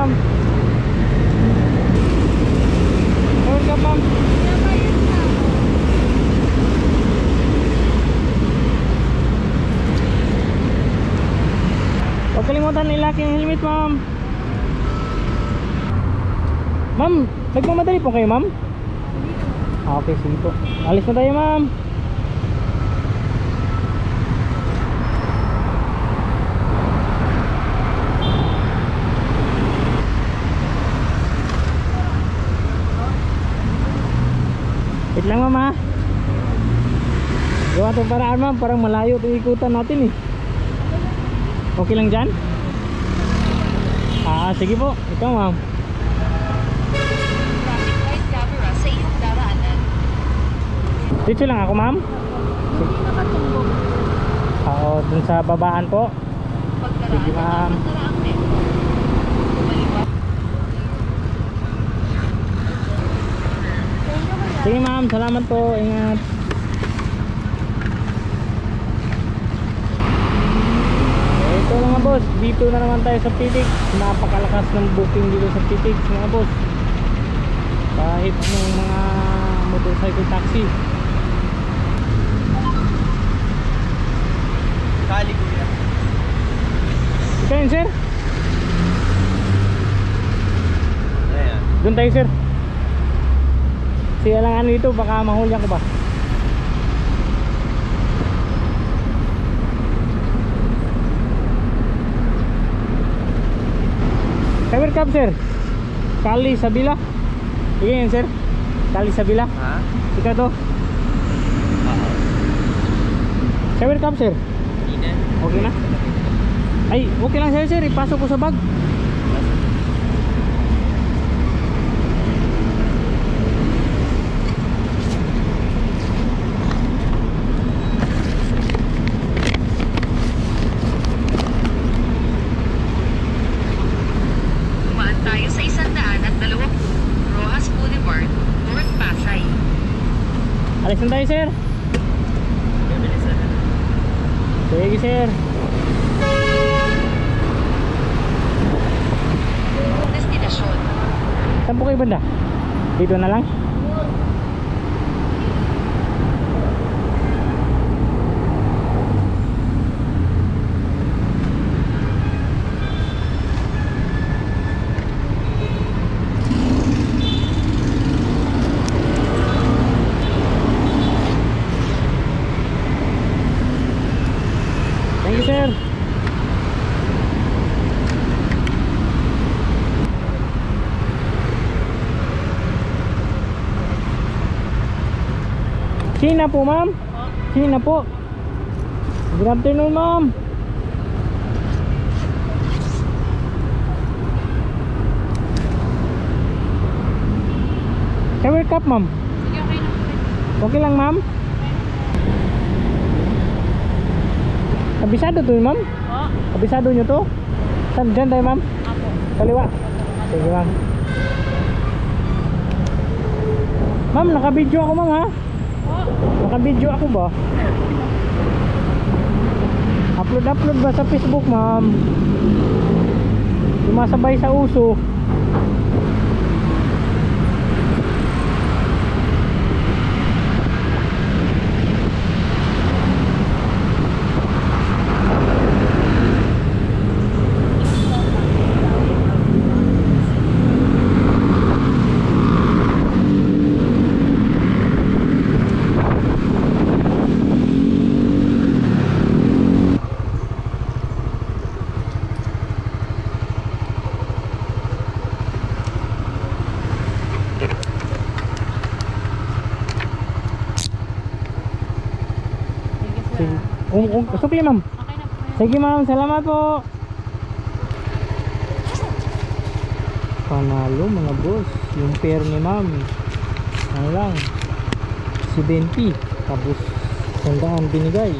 ma'am. Power cap ma'am. Huwag kalimutan ilaki yung helmet ma'am. Ma'am, nagmamadali po kayo ma'am? Okay, sige po. Alis na tayo ma'am. Wait lang ma'am ha. Gawa itong paraan ma'am, parang malayo itong ikutan natin eh. Okay lang dyan? Sige po, ito ma'am. Traffic light camera sa iyong daraanan. Dito lang ako ma'am? Hindi nakatumbok. Oo, dun sa babaan po. Sige ma'am. Pagdaraang metro. Bumaliwag. Sige ma'am, salamat po, ingat. Ito mga boss, dito na naman tayo sa Pitik. Napakalakas ng booking dito sa Pitik mga boss. Kahit ng mga motorcycle taxi. Kali kuya. Ikaw yun sir? Ayan. Doon tayo sir. Siya lang ano dito, baka mahulyan ko ba? Cover cab sir. Kali Sabila. Sige yan sir. Kali Sabila. Ha? Ika to. Cover cab sir. Hindi na. Okay na? Ay, okay lang sir. Ipasok ko sa bag. Dumaan tayo sa 120 Rojas Boulevard, North Pasay. Alis na tayo sir. Bilisan na. Sige sir. Destinasyon. Saan po kayo banda? Dito na lang? Thank you sir. China po ma'am. China po. Good afternoon ma'am. Cover cup ma'am. Sige, okay na. Okay lang ma'am. Kabisado to ma'am? Oo. Kabisado nyo to? Saan dyan tayo ma'am? Apo. Kaliwa. Sige ma'am. Ma'am, naka-video ako ma'am ha? Naka-video ako ba? Upload ba sa Facebook ma'am? Sumasabay sa uso. Sukli ma'am. Okay na po. Sige ma'am, salamat po. Panalo mga boss. Yung pair ni ma'am, ano lang, 70. Tapos 100 binigay.